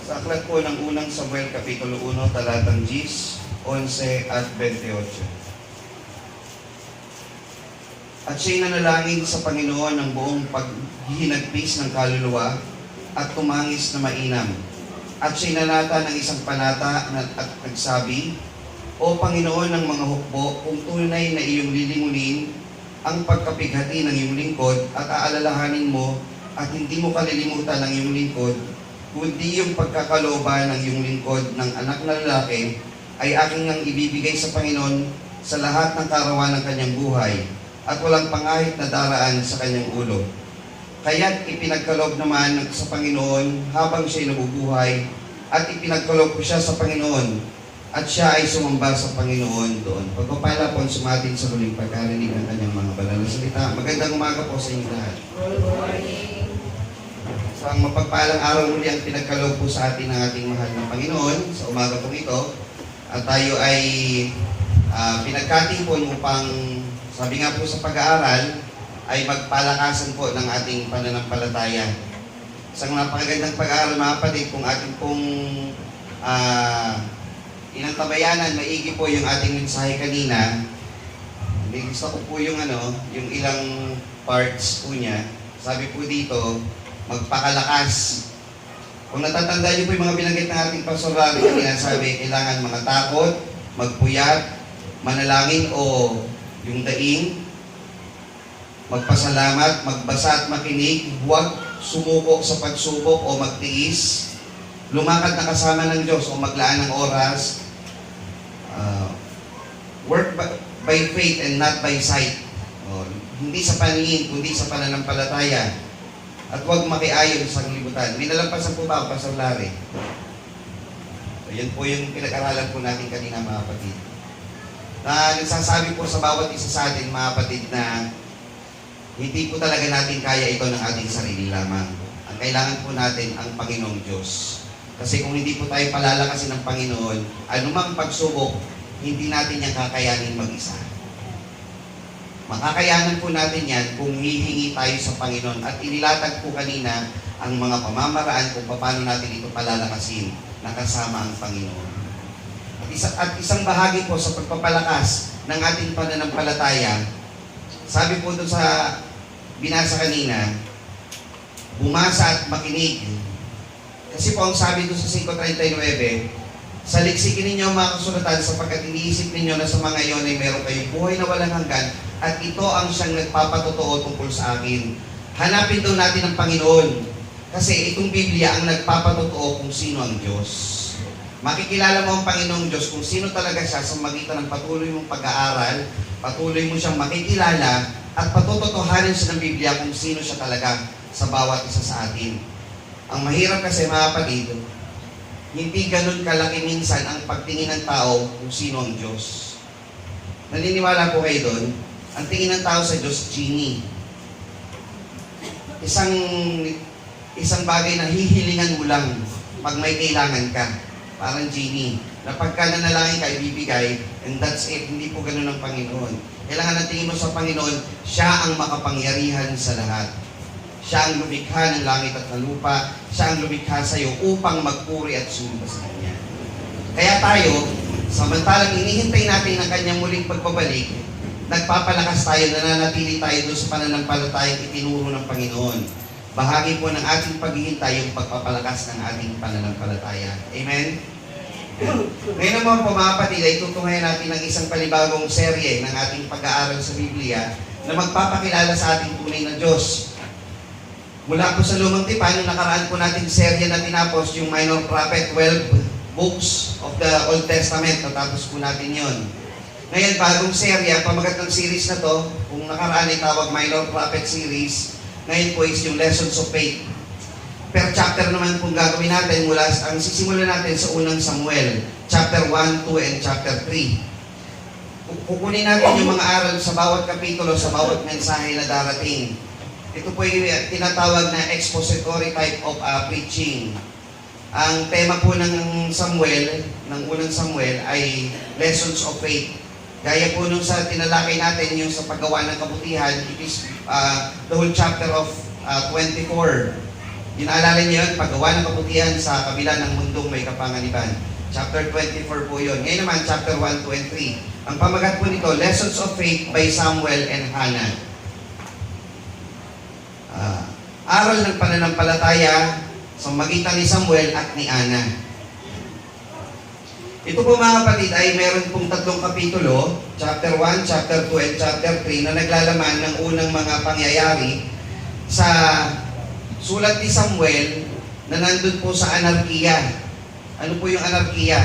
Sa aklat po ng unang Samuel Kapitulo 1, talatang 10, 11 at 28. At siya'y nanalangin sa Panginoon ng buong paghihinagpis ng kaluluwa at tumangis na mainam. At siya'y nanata ng isang panata at nagsabi, O Panginoon ng mga hukbo, kung tunay na iyong lilingunin ang pagkapighati ng iyong lingkod at aalalahanin mo at hindi mo kalilimutan ng iyong lingkod, kundi yung pagkakaloba ng iyong lingkod ng anak na lalaki ay aking nang ibibigay sa Panginoon sa lahat ng karawan ng kanyang buhay at walang pangahit na daraan sa kanyang ulo. Kaya't ipinagkaloob naman sa Panginoon habang siya'y nabubuhay at ipinagkaloob ko siya sa Panginoon at siya ay sumamba sa Panginoon doon. Pagpapala po ang sumatin sa muling pagkarinig ng kanyang mga banal na salita. Magandang umaga po sa inyo lahat. Good morning. So ang mapagpalang araw muli ang pinagkaloob po sa atin ng ating mahal na Panginoon sa umaga po ito. At tayo ay pinagkating po upang, sabi nga po sa pag-aaral, ay magpalakasan po ng ating pananampalataya. Isang napakagandang pag-aaral mga kapatid, kung ating pong inantabayanan, maigi po yung ating mensahe kanina. Gusto ko po yung ilang parts po niya. Sabi po dito, magpakalakas. Kung natatandaan niyo po yung mga binanggit ng ating Pastor Ravi kanina, sabi, kailangan mga takot, magpuyat, manalangin o yung daing, magpasalamat, magbasa at makinig, huwag sumuko sa pagsubok o magtiis, lumakad na kasama ng Diyos o maglaan ng oras, work by faith and not by sight. Hindi sa paningin, kundi sa pananampalataya. At huwag makiayon sa sanglibutan. May nalampasan po ba ako, Pastor Larry? So, yan po yung pinag-aralan po natin kanina, mga kapatid. Na nagsasabi po sa bawat isa sa atin, mga kapatid, na hindi po talaga natin kaya ito ng ating sarili lamang. Ang kailangan po natin ang Panginoong Diyos. Kasi kung hindi po tayo palalakasin ng Panginoon, anumang pagsubok, hindi natin yan kakayanin mag-isa. Makakayanan po natin yan kung hihingi tayo sa Panginoon. At inilatag po kanina ang mga pamamaraan kung paano natin ito palalakasin na kasama ang Panginoon. At isang bahagi po sa pagpapalakas ng ating pananampalataya, sabi po doon sa binasa kanina, bumasa at makinig. Kasi po ang sabi doon sa 5:39, saliksikin ninyo ang mga kasulatan sapagkat iniisip ninyo na sa mga iyon ay meron kayong buhay na walang hanggan at ito ang siyang nagpapatotoo tungkol sa akin. Hanapin daw natin ang Panginoon kasi itong Biblia ang nagpapatotoo kung sino ang Diyos. Makikilala mo ang Panginoong Diyos kung sino talaga siya sa magitan ng patuloy mong pag-aaral, patuloy mo siyang makikilala at patutotohanin siya ng Biblia kung sino siya talaga sa bawat isa sa atin. Ang mahirap kasi mga kapatid, hindi ganun kalaki minsan ang pagtingin ng tao kung sino ang Diyos. Naniniwala po kayo doon? Ang tingin ng tao sa Diyos, genie. Isang bagay na hihilingan mo lang pag may kailangan ka. Parang genie. Na pagka nanalangin ka, ibibigay, and that's it. Hindi po ganun ang Panginoon. Kailangan ang tingin mo sa Panginoon, siya ang makapangyarihan sa lahat. Siya ang lumikha ng langit at ng lupa. Siya ang lumikha sa iyo upang magpuri at sumamba sa Kanya. Kaya tayo, samantalang inihintay natin ang Kanyang muling pagbabalik, nagpapalakas tayo, nananatili tayo doon sa pananampalatayang itinuro ng Panginoon. Bahagi po ng ating paghihintay yung pagpapalakas ng ating pananampalataya. Amen? Ngayon naman po mga kapatid, ay tutunghayan natin ng isang panibagong serye ng ating pag-aaral sa Biblia na magpapakilala sa ating tunay na Diyos. Mula po sa Lumang Tipan, yung nakaraan po natin serye na tinapos, yung Minor Prophet, 12 books of the Old Testament. Natapos po natin yon. Ngayon, bagong serye, pamagat ng series na to, kung nakaraan ay tawag Minor Prophet Series, ngayon po is yung Lessons of Faith. Per chapter naman pong gagawin natin mula, ang sisimulan natin sa unang Samuel, chapter 1, 2, and chapter 3. Kukunin natin yung mga aral sa bawat kapitulo, sa bawat mensahe na darating. Ito po yung tinatawag na expository type of preaching. Ang tema po ng Samuel, ng unang Samuel, ay Lessons of Faith. Gaya po nung sa tinalakay natin, yung sa paggawa ng kabutihan, it is the whole chapter of 24. Yung naalala niyo yun, paggawa ng kabutihan sa kabila ng mundong may kapanganiban. Chapter 24 po yun. Ngayon naman, chapter 1, 2, and 3. Ang pamagat po nito, Lessons of Faith by Samuel and Hannah. Aral ng pananampalataya sa magitan ni Samuel at ni Ana. Ito po mga kapatid ay meron pong 3 kapitulo, chapter 1, chapter 2, and chapter 3 na naglalaman ng unang mga pangyayari sa sulat ni Samuel na nandun po sa anarkiya. Ano po yung anarkiya?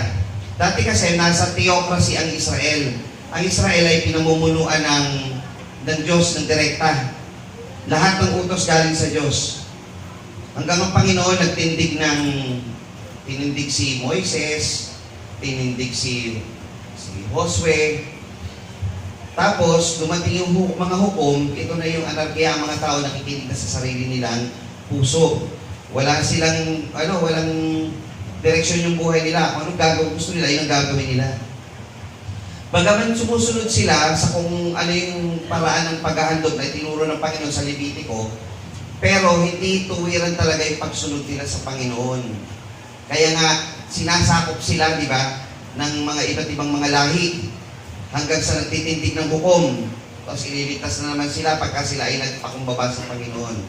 Dati kasi nasa theocracy ang Israel. Ang Israel ay pinamumunuan ng Diyos ng direkta. Lahat ng utos galing sa Diyos. Hanggang ang Panginoon tinindig si Moises, tinindig si Josue. Tapos, dumating yung mga hukom, ito na yung anarkiya, ang mga tao nakikinig na sa sarili nilang puso. Walang direksyon yung buhay nila. Kung anong gagawin gusto nila, yun ang gagawin nila. Bagaman sumusunod sila sa kung ano yung paraan ng paghahandog na itinuro ng Panginoon sa Levitico, pero hindi tuwiran talaga yung pagsunod nila sa Panginoon. Kaya nga, sinasakop sila, di ba, ng mga iba't ibang mga lahi hanggang sa nagtitindig ng hukom. Tapos ililigtas na naman sila pagka sila ay nagpakumbaba sa Panginoon.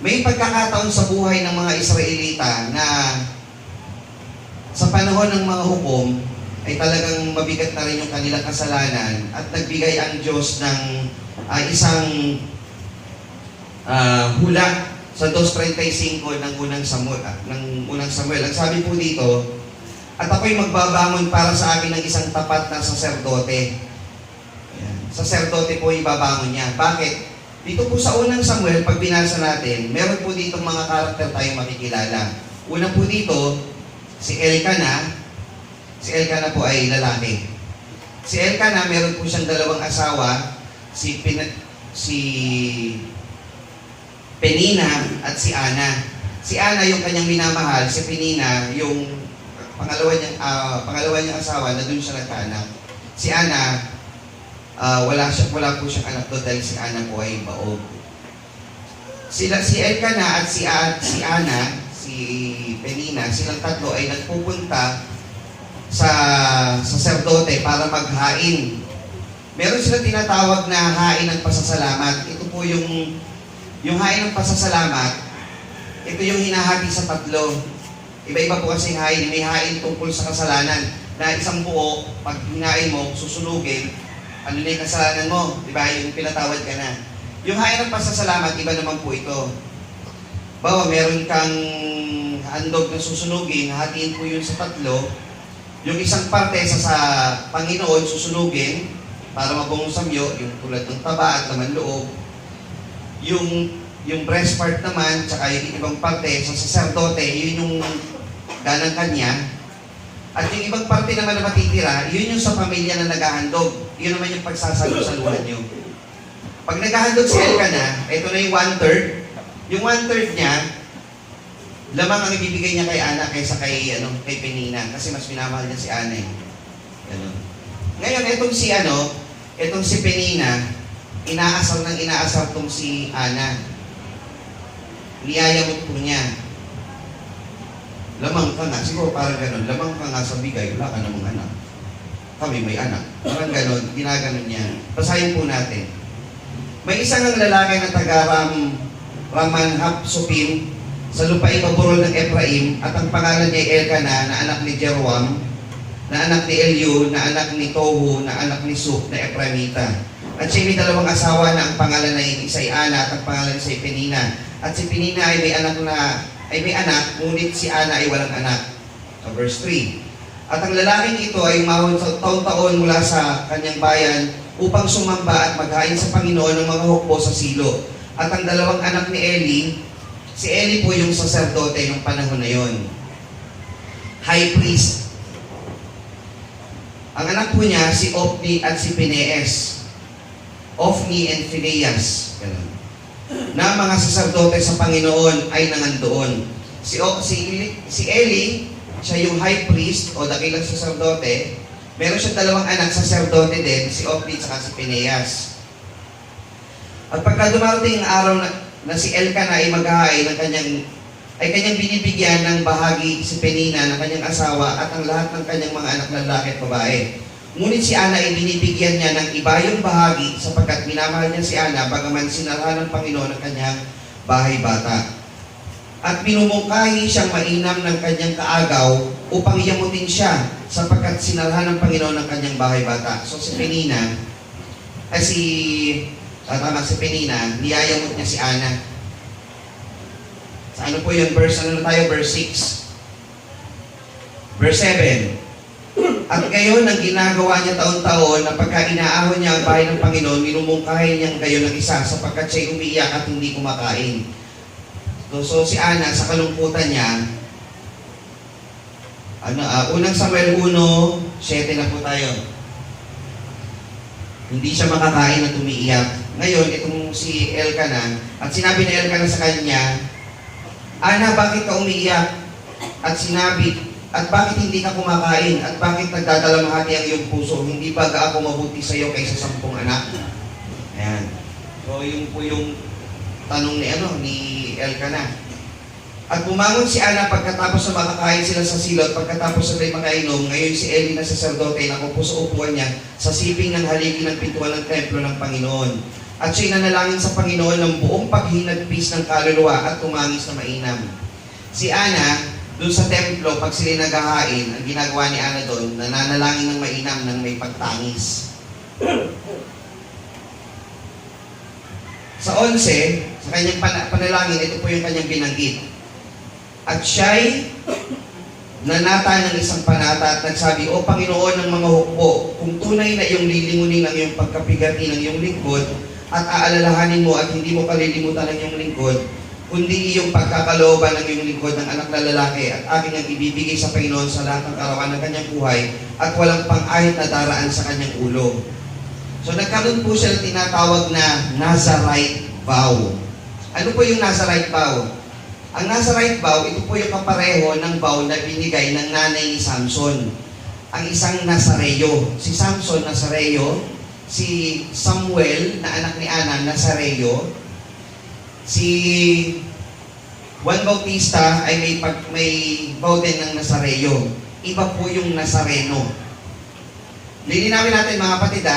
May pagkakataon sa buhay ng mga Israelita na sa panahon ng mga hukom ay talagang mabigat na rin yung kanilang kasalanan at nagbigay ang Diyos ng isang hula sa 2:35 ng unang Samuel. Ang sabi po dito, at ako'y magbabangon para sa akin ng isang tapat na saserdote. Ayan. Saserdote po ibabangon niya. Bakit? Dito po sa unang Samuel, pag binasa natin, meron po dito mga karakter tayong makikilala. Una po dito, si Elkanah. Si Elkanah po ay lalaki. Si Elkanah, meron po siyang 2 asawa, si Penina at si Ana. Si Ana yung kanyang minamahal, si Penina yung pangalawa niyang asawa na doon siya nagkaanak. Si Ana, wala po siyang anak doon dahil si Ana po ay baog. Si Elkanah at si Ana, si Penina, silang tatlo ay nagpupunta sa saserdote para maghain. Meron silang tinatawag na hain ng pasasalamat. Ito po yung hain ng pasasalamat, ito yung hinahati sa 3. Iba-iba po kasi yung hain. May hain tungkol sa kasalanan na isang buo, pag hinain mo, susunugin, ano na yung kasalanan mo, di ba? Yung pinatawad ka na. Yung hain ng pasasalamat, iba naman po ito. Bawa, meron kang handog na susunugin, hatiin po yun sa 3. Yung isang parte sa Panginoon, susunugin, para mabungong samyo, yung tulad ng taba at laman loob. Yung breast part naman, tsaka yung ibang parte sa saserdote, yun yung ganang kanya. At yung ibang parte naman na matitira, yun yung sa pamilya na naghahandog. Yun naman yung pagsasalo-saluhan nyo. Pag naghahandog si Elkanah, ito na yung 1/3. Yung 1/3 niya, lamang ang ibibigay niya kay Ana kaysa kay Penina. Kasi mas minamahal niya si Ana eh. Ganun. Ngayon, itong si Penina, inaasar tong si Ana. Niyayamot po niya. Lamang ka nga, siguro parang gano'n, lamang ka nga sa bigay, wala ka namang anak. Kami may anak. Parang gano'n, ginaganon niya. Basahin po natin. May isang ang lalaki na Ramanhap Supim sa lupaing paborol ng Ephraim at ang pangalan niya ay Elkanah na anak ni Jeroam, na anak ni Eliu, na anak ni Tohu, na anak ni Suk, na Ephraimita. At siya may 2 asawa na ang pangalan ay isa ay Ana at ang pangalan ay Penina. At si Penina ay may anak, ngunit si Ana ay walang anak. So, verse 3. At ang lalaking ito ay umahon sa taon-taon mula sa kanyang bayan upang sumamba at maghain sa Panginoon ng mga hukbo sa silo. At ang 2 anak ni Eli, si Eli po yung saserdote ng panahon na yon. High priest. Ang anak po niya, si Ofni at si Phineas. Ofni and Phineas. Ganun. Na mga saserdote sa Panginoon ay nangandoon. Si Eli, siya yung high priest o dakilang saserdote. Meron siya dalawang anak, saserdote din, si Opli at si Phineas. At pagka dumarating ang araw na si Elkanah ay maghahain ng kanyang binibigyan ng bahagi si Penina ng kanyang asawa at ang lahat ng kanyang mga anak lalaki at babae. Ngunit si Ana ay binibigyan niya ng iba yung bahagi sapagkat minamahal niya si Ana bagaman sinarahan ng Panginoon ang kanyang bahay bata. At minumungkahi siyang mainam ng kanyang kaagaw upang yamutin siya sapagkat sinarahan ng Panginoon ang kanyang bahay bata. So si Penina, si Penina, niyayamot niya si Ana. Sa ano po yun? Verse 6. Verse 7. At gayon, ang ginagawa niya taon-taon na pagka inaahon niya ang bahay ng Panginoon, minumungkahi niyang gayon ng isa sapagkat siya'y umiiyak at hindi kumakain. So si Ana, sa kalungkutan niya, unang Samuel 1:7 na po tayo. Hindi siya makakain at umiiyak. Ngayon, itong si Elkanah, at sinabi ni Elkanah sa kanya, Ana, bakit ka umiiyak? At bakit hindi ka kumakain? At bakit nagdadalamhati ang iyong puso? Hindi ba ako mabuti sa iyo kaysa 10 anak? Ayan. So, yun po yung tanong ni Elkanah. At bumangon si Ana pagkatapos na makakain sila sa silot, pagkatapos sabay makainom, ngayon si Eli na saserdote nakupo sa upuan niya sa siping ng haligi ng pintuan ng templo ng Panginoon. At siya'y nanalangin sa Panginoon ng buong paghinagpis ng kaluluwa at tumangis na mainam. Si Ana, doon sa templo, pag sila naghahain, ang ginagawa ni Ana doon, nananalangin ng mainam ng may pagtangis. Sa 11, sa kanyang panalangin, ito po yung kanyang binanggit. At siya'y nanata ng isang panata at nagsabi, O Panginoon ng mga hukbo, kung tunay na iyong lilingunin ang iyong pagkapigati ng iyong lingkod at aalalahanin mo at hindi mo kalilimutan ang iyong lingkod, kundi iyong pagkakalooban ng iyong lingkod ng anak na lalaki at aking ang ibibigay sa Panginoon sa lahat ng karawan ng kanyang buhay at walang pang-ahit na daraan sa kanyang ulo. So nagkaroon po siya ng tinatawag na Nazarite vow. Ano po yung Nazarite vow? Ang Nazarite vow, ito po yung kapareho ng vow na binigay ng nanay ni Samson. Ang isang Nazareo. Si Samson, Nazareo. Si Samuel, na anak ni Ana, Nazareo. Si Juan Bautista ay may vow din ng Nazareo. Iba po yung Nazareno. Lilinawin natin mga kapatid,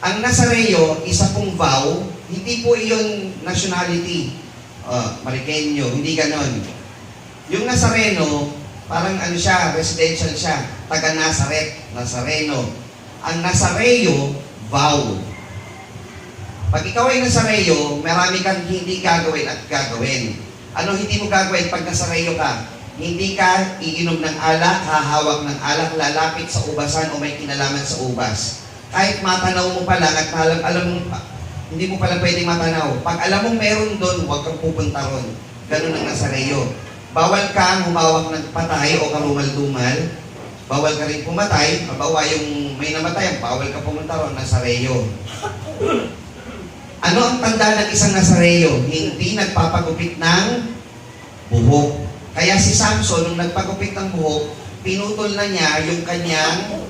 ang Nazareo, isa pong vow, hindi po iyon nationality. Marikenyo, hindi ganon. Yung Nazareno, parang residential siya, taga Nazaret, Nazareno. Ang Nazareo, vow. Pag ikaw ay Nazareo, marami kang hindi gagawin at gagawin. Ano hindi mo gagawin pag Nazareo ka? Hindi ka iinom ng alak, hahawak ng alak, lalapit sa ubasan o may kinalaman sa ubas. Kahit matanaw mo pa lang at alam mo, hindi mo pala pwedeng matanaw. Pag alam mong meron doon, huwag kang pupunta ron. Ganun ang Nazareo. Bawal kang humawak ng patay o karumal-dumal. Bawal ka rin pumatay. Mabawa yung may namatay, bawal ka pumunta ron, Nazareo. Ano ang tanda ng isang Nazareo? Hindi nagpapagupit ng buhok. Kaya si Samson, nung nagpagupit ng buhok, pinutol na niya yung kanyang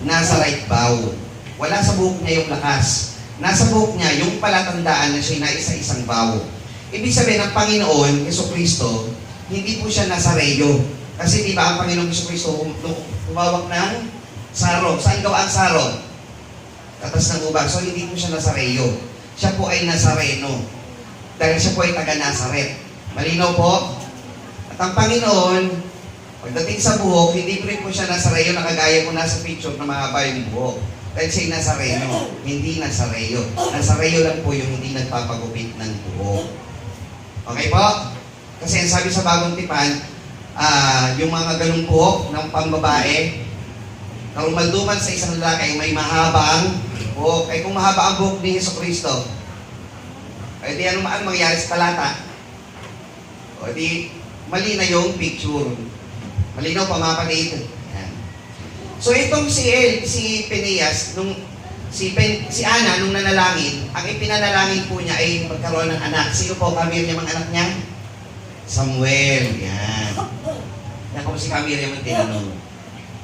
Nazarite vow. Wala sa buhok niya yung lakas. Nasa buhok niya yung palatandaan na siya na isa-isang vow. Ibig sabihin, ang Panginoon, Jesucristo, hindi po siya Nazareo. Kasi di ba ang Panginoon Jesucristo humawak ng saro. Saan gawa ang saro? Katas ng ubag. So hindi po siya Nazareo. Siya po ay Nazareno. Dahil siya po ay taga-Nazaret. Malinaw po? At ang Panginoon, pagdating sa buhok, hindi po rin po siya Nazareo na kagaya po nasa picture na mahaba yung buhok. Dahil siya'y Nazareno, hindi Nazareo. Nazareo lang po yung hindi nagpapagupit ng buhok. Okay po? Kasi ang sabi sa Bagong Tipan, yung mga ganung buhok ng pambabae, karumalduman sa isang lalaki ay may mahabang buhok. Ay kung mahaba ang buhok ni Jesucristo, ay di ano mangyari sa talata? O di mali na yung picture. Malinaw pa mga kapatid. So itong si Phineas, si Ana nung nanalangin, ang ipinanalangin po niya ay magkaroon ng anak. Sino po Miriam ang anak niya? Samuel. Yan. Yan po si Miriam ang tinanong.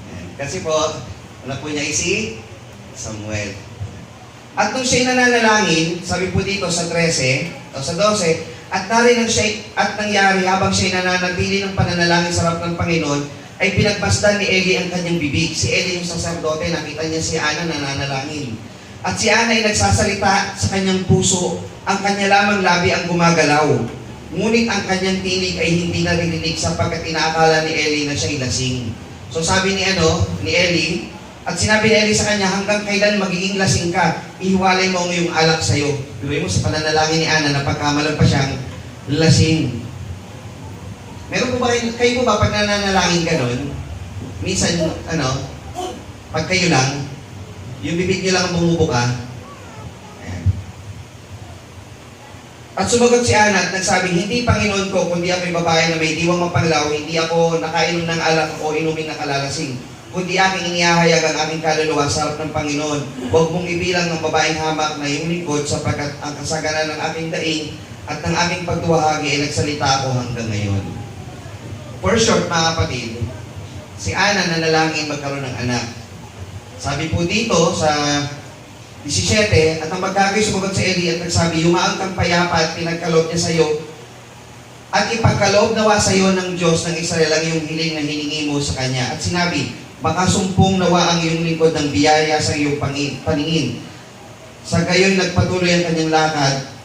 Yan. Kasi po, Anak po niya ay si Samuel. At nung siya'y nananalangin, sabi po dito sa 13 o sa 12, at nangyari habang siya'y nananatili ng pananalangin sa harap ng Panginoon, ay pinagmasdan ni Eli ang kanyang bibig. Si Eli yung saserdote, nakita niya si Ana nananalangin. At si Ana ay nagsasalita sa kanyang puso, ang kanya lamang labi ang gumagalaw. Ngunit ang kanyang tinig ay hindi naririnig sapagkat inaakala ni Eli na siya'y lasing. So sabi ni Eli, at sinabi ni Eli sa kanya, hanggang kailan magiging lasing ka? Ihiwalay mo ang iyong alak sa'yo. Iway mo sa pananalangin ni Ana na pagkamalag pa siyang lasing. Meron po ba kayo po ba pag nananalangin ganon? Minsan, pag kayo lang, yung bibig niyo lang ang bumubuka. Ayan. At sumagot si Ana at nagsabi, hindi Panginoon ko, kundi ako'y babae na may diwang mapanglaw, hindi ako nakainom ng alak o inuming nakalalasing. Kundi aking inihahayag ang aking kaluluwa sa harap ng Panginoon. Huwag mong ibilang ng babaeng hamak na iyong lingkod sapagkat ang kasaganan ng aking daing at ng aking pagtuwahagi ay nagsalita ako hanggang ngayon. For short, mga kapatid, si Ana nanalangin magkaroon ng anak. Sabi po dito sa 17, at ang magkagay sumagot sa Eli at nagsabi, yumaang kang payapa at pinagkaloob niya sa iyo at ipagkaloob nawa sa iyo ng Diyos ng Israel ang iyong hiling na hiningi mo sa Kanya. At sinabi, makasumpong nawa ang iyong lingkod ng biyaya sa iyong paningin. Sa gayon nagpatuloy ang kanyang lakad.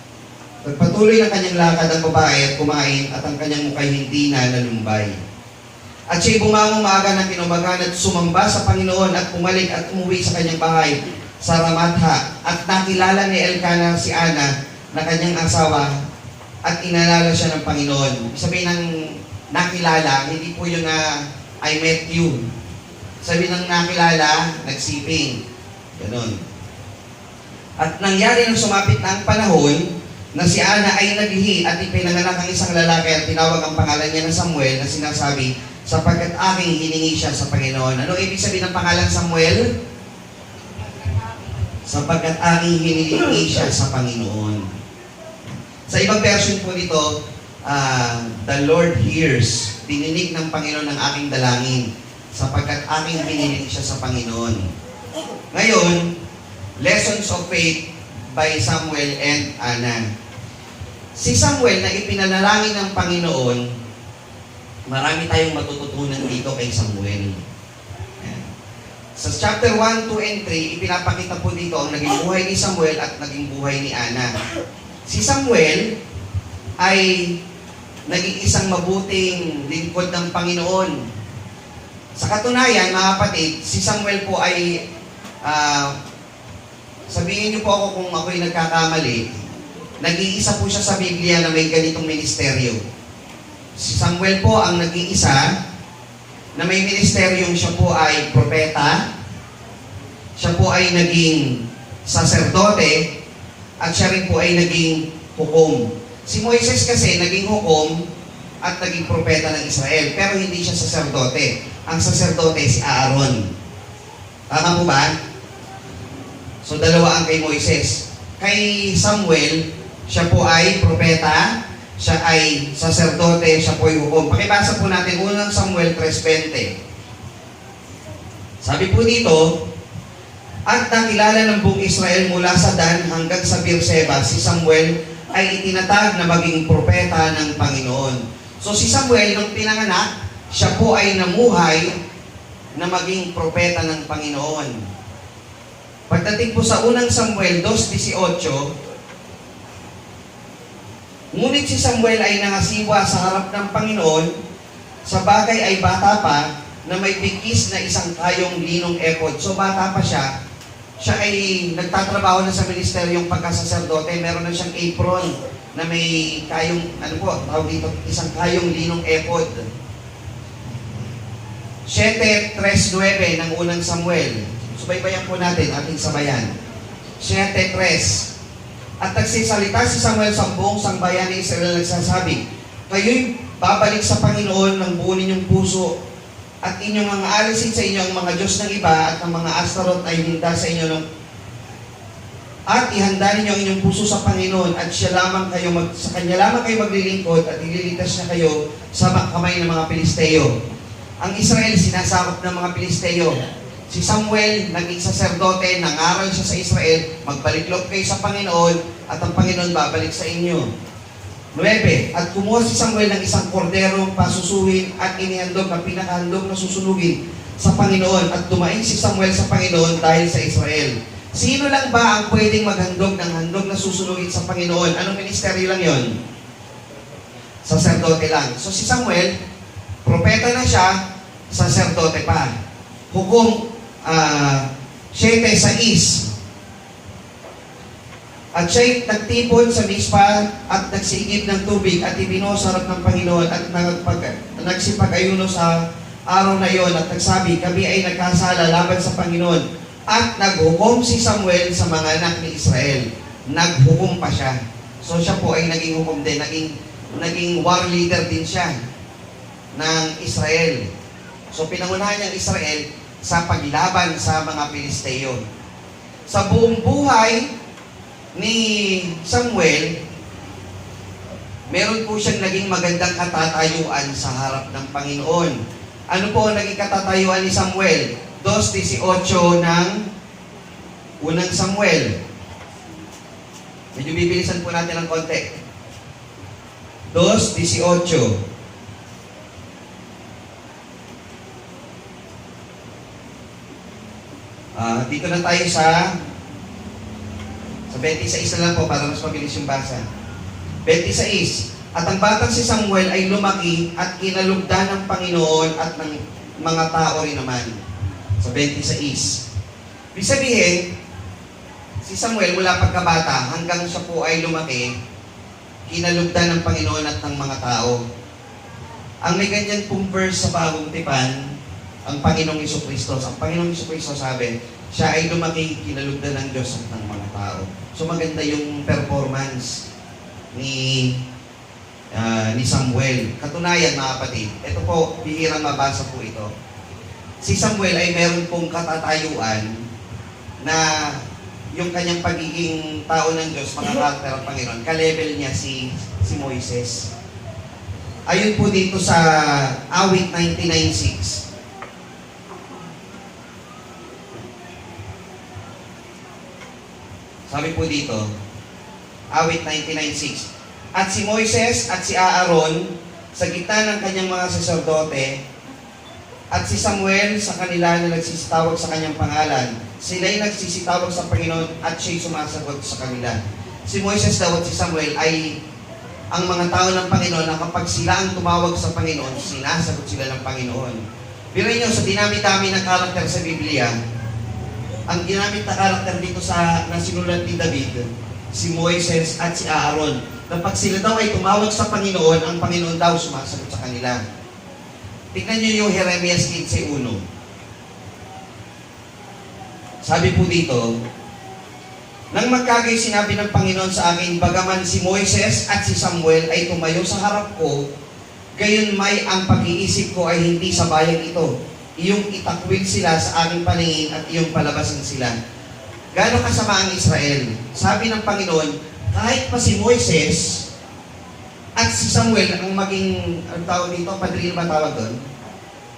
Nagpatuloy ng kanyang lakad ang babae at kumain at ang kanyang mukay hindi na nalumbay. At siya'y bumangon maaga ng kinumagahan at sumamba sa Panginoon at pumalik at umuwi sa kanyang bahay sa Ramatha. At nakilala ni Elkanah si Ana na kanyang asawa at inalala siya ng Panginoon. Sabi ng nakilala, hindi po yun na I met you. Sabi ng nakilala, nagsiping. Ganon. At nangyari nang sumapit na ang panahon na si Ana ay naglihi at ipinanganak ang isang lalaki at tinawag ang pangalan niya na Samuel na sinasabi, sapagkat aking hiningi siya sa Panginoon. Ano ibig sabihin ng pangalan Samuel? Sapagkat aking hiningi siya sa Panginoon. Sa ibang version po dito, the Lord hears, dininig ng Panginoon ang aking dalangin, sapagkat aking hiniling siya sa Panginoon. Ngayon, Lessons of Faith by Samuel and Ana. Si Samuel na ipinanalangin ng Panginoon, marami tayong matututunan dito kay Samuel. Sa chapter 1, 2, and 3, ipinapakita po dito ang naging buhay ni Samuel at naging buhay ni Ana. Si Samuel ay naging isang mabuting lingkod ng Panginoon. Sa katunayan, mga kapatid, si Samuel po ay, sabihin niyo po ako kung ako'y nagkakamali, nag-iisa po siya sa Biblia na may ganitong ministeryo. Si Samuel po ang nag-iisa na may ministeryong siya po ay propeta, siya po ay naging saserdote, at siya rin po ay naging hukom. Si Moises kasi naging hukom at naging propeta ng Israel, pero hindi siya saserdote. Ang saserdote si Aaron. Tama po ba? So dalawa ang kay Moises. Kay Samuel, siya po ay propeta, siya ay saserdote, siya po ay hukom. Pakibasa po natin unang Samuel 3:20. Sabi po dito, at nakilala ng buong Israel mula sa Dan hanggang sa Beerseba, si Samuel ay itinatag na maging propeta ng Panginoon. So si Samuel, nung pinanganak, siya po ay namuhay na maging propeta ng Panginoon. Pagdating po sa unang Samuel 2:18, ngunit si Samuel ay nangasiwa sa harap ng Panginoon, sa bagay ay bata pa, na may bigkis na isang kayong linong epod. So bata pa siya, siya ay nagtatrabaho na sa ministeryong pagkasaserdote, meron na siyang apron na may kayong, tawag dito, isang kayong linong epod. 7:3-9 ng unang Samuel. Subaybayan po natin, ating sabayan. 7:3. At nagsisalita si Samuel sa buong sangbayan ni Israel, nagsasabi, kayo'y babalik sa Panginoon ng buo ninyong puso, at inyong ang aalisin sa inyo ang mga Diyos ng iba, at ang mga Astarot ay hinda sa inyo at ihanda ninyo ang inyong puso sa Panginoon, at sa Kanya lamang kayo maglilingkod, at ililigtas niya kayo sa kamay ng mga Pilisteo. Ang Israel sinasakop ng mga Pilisteo. Si Samuel, naging saserdote, nangaral siya sa Israel, magbalik-loob kayo sa Panginoon, at ang Panginoon babalik sa inyo. 9. At kumuha si Samuel ng isang korderong pasusuhin at inihandog na pinakahandog na susunugin sa Panginoon. At dumaing si Samuel sa Panginoon dahil sa Israel. Sino lang ba ang pwedeng maghandog ng handog na susunugin sa Panginoon? Anong ministeryo lang yon? Saserdote lang. So si Samuel, propeta na siya, saserdote pa. Hukom 7:6. At siya'y nagtipon sa mispa at nagsigib ng tubig at ibinuhos sa harap ng Panginoon at nagsipag-ayuno sa araw na iyon at nagsabi, kami ay nagkasala laban sa Panginoon. At naghukom si Samuel sa mga anak ni Israel. Naghukom pa siya. So siya po ay naging hukom din, naging war leader din siya ng Israel. So pinangunahan niyang Israel sa paglaban sa mga Pilisteo. Sa buong buhay ni Samuel, meron po siyang naging magandang katatayuan sa harap ng Panginoon. Ano po ang naging katatayuan ni Samuel? 2:18 ng unang Samuel. Medyo bibilisan po natin ng konti. 2:18. Dito na tayo sa 26 na lang po para mas mabilis yung basa. 26. At ang batang si Samuel ay lumaki at kinalugdan ng Panginoon at ng mga tao rin naman. Sa 26. Ibig sabihin, si Samuel mula pagkabata hanggang siya po ay lumaki, kinalugdan ng Panginoon at ng mga tao. Ang may ganyan pong verse sa Bagong Tipan, ang Panginoong Jesucristo. Ang Panginoong Jesucristo sabi, siya ay lumaki, kinalugdan ng Diyos at ng mga tao. So maganda yung performance ni Samuel. Katunayan mga kapatid, ito po, bihirang mabasa po ito. Si Samuel ay meron pong katatayuan na yung kanyang pagiging tao ng Diyos, mga karakter ng Panginoon, ka-level niya si Moises. Ayun po dito sa Awit 99:6. Sabi po dito, Awit 99:6. At si Moises at si Aaron sa gitna ng kanyang mga saserdote at si Samuel sa kanila na nagsisitawag sa kanyang pangalan. Sila'y nagsisitawag sa Panginoon at siya'y sumasagot sa kanila. Si Moises daw at si Samuel ay ang mga tao ng Panginoon na kapag sila ang tumawag sa Panginoon, sinasagot sila ng Panginoon. Biruin nyo, sa dinami-dami ng karakter sa Biblia, ang ginamit na karakter dito sa nasinulat ni David, si Moises at si Aaron. Kapag sila daw ay tumawag sa Panginoon, ang Panginoon daw sumasagot sa kanila. Tignan nyo yung Jeremias 15:1. Sabi po dito, nang magkagay sinabi ng Panginoon sa akin, bagaman si Moises at si Samuel ay tumayo sa harap ko, gayon may ang pag-iisip ko ay hindi sa bayang ito. Iyong itakwil sila sa aking paningin at iyong palabasan sila. Gaano kasama ang Israel? Sabi ng Panginoon, kahit pa si Moises at si Samuel ang maging, ang tawag dito, padrino ba tawag doon?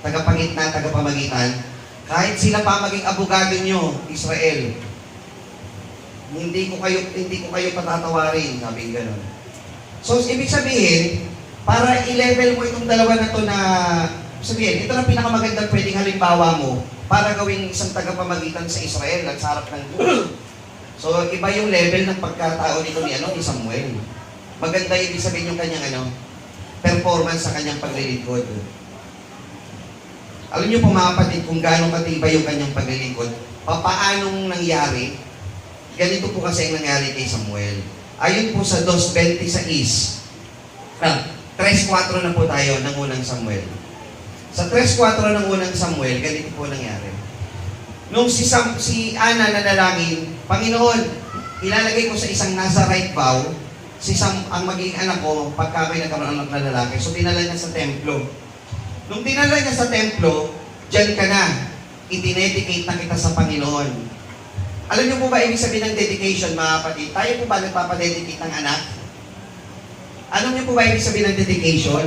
Tagapangitna, tagapamagitan. Kahit sila pa maging abogado nyo, Israel, hindi ko kayo patatawarin, sabi gano'n. So, ibig sabihin, para i-level mo itong dalawa na to na, sabihin, ito na pinakamagandang pwedeng halimbawa mo para gawing isang tagapamagitan sa Israel at sa harap ng Diyos. So, iba yung level ng pagkatao nito ni Samuel. Maganda ibig sabihin yung kanyang performance sa kanyang paglilingkod. Alam niyo po mga kapatid kung gaano katibay yung kanyang paglilingkod, paanong nangyari? Ganito po kasi ang nangyari kay Samuel. Ayon po sa 2:26. 3:4 na po tayo ng unang Samuel. Sa 3:4 ng unang Samuel, ganito po nangyari. Nung si Ana nanalangin, Panginoon, ilalagay ko sa isang Nazarite vow, ang magiging anak ko, pagka may nagkaroon ng anak na lalaki. So, dinala niya sa templo. Nung dinala niya sa templo, dyan ka na. I-dedicate na kita sa Panginoon. Alam niyo po ba ibig sabihin ng dedication, mga kapatid? Tayo po ba nagpapadedicate ng anak? Alam niyo po ba ibig sabihin ng dedication?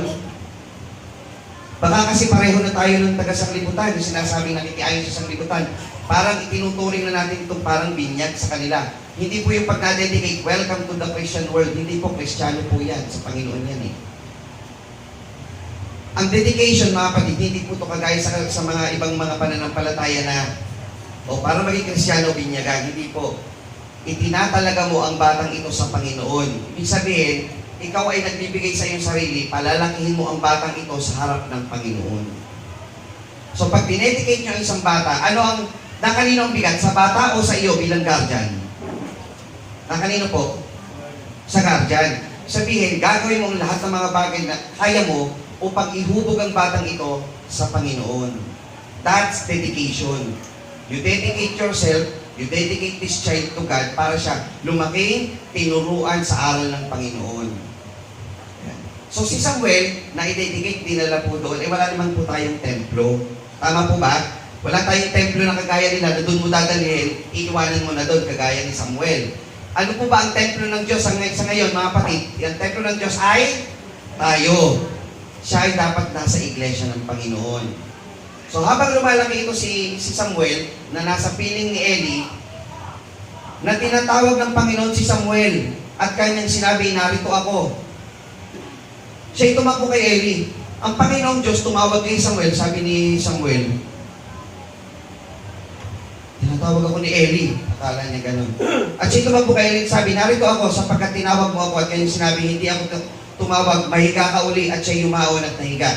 Baka kasi pareho na tayo ng taga-sanglibutan, yung sinasabing nakikiayon sa sanglibutan. Parang itinuturing na natin itong parang binyag sa kanila. Hindi po yung pag-dedicate, welcome to the Christian world. Hindi po, Kristiyano po yan. Sa Panginoon yan eh. Ang dedication, mga kapatid, hindi po ito kagaya sa mga ibang mga pananampalataya na para maging Kristiyano, binyagan. Hindi po. Itinatalaga mo ang batang ito sa Panginoon. Ibig sabihin, ikaw ay nagbibigay sa iyong sarili, palalakihin mo ang batang ito sa harap ng Panginoon. So pag dinedicate nyo ang isang bata, na kanino ang bigat? Sa bata o sa iyo bilang guardian? Na kanino po? Sa guardian. Sabihin, gagawin mo ang lahat ng mga bagay na kaya mo upang ihubog ang batang ito sa Panginoon. That's dedication. You dedicate yourself, you dedicate this child to God para siya lumaking tinuruan sa aral ng Panginoon. So si Samuel, na i-dedicate, dinala po doon, wala naman po tayong templo. Tama po ba? Wala tayong templo na kagaya nila na doon mo dadalhin, iiwanan mo na doon kagaya ni Samuel. Ano po ba ang templo ng Diyos sa ngayon, mga kapatid? Ang templo ng Diyos ay tayo. Siya ay dapat nasa iglesia ng Panginoon. So habang lumalaki ito si Samuel, na nasa piling ni Eli, na tinatawag ng Panginoon si Samuel, at kanyang sinabi, narito ako. Siya tumakbo kay Eli. Ang Panginoong Diyos tumawag kay Samuel, sabi ni Samuel, tinatawag ako ni Eli. Akala niya ganun. At siya tumakbo kay Eli, sabi, narito ako sapagkat tinawag mo ako, at kanyang sinabi, hindi ako tumawag, mahiga ka uli, at siya yumaon at nahiga.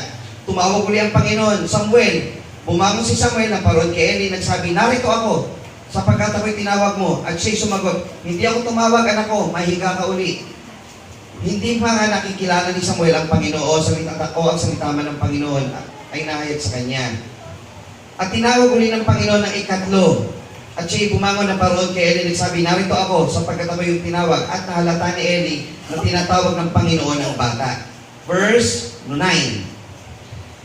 Tumawag uli ang Panginoon, Samuel. Bumangon si Samuel, naparoon kay Eli, nagsabi, narito ako, sapagkat ako'y tinawag mo. At siya'y sumagot, hindi ako tumawag, anak ko, mahiga ka uli. Hindi pa nga nakikilala ni Samuel ang Panginoon, ang salita man ng Panginoon ay nahayag sa kanya. At tinawag uli ng Panginoon ng ikatlo. At siya'y bumangon na paroon kay Eli, nagsabi, narito ako, sapagkat ako yung tinawag. At nahalata ni Eli na tinatawag ng Panginoon ang bata. Verse 9.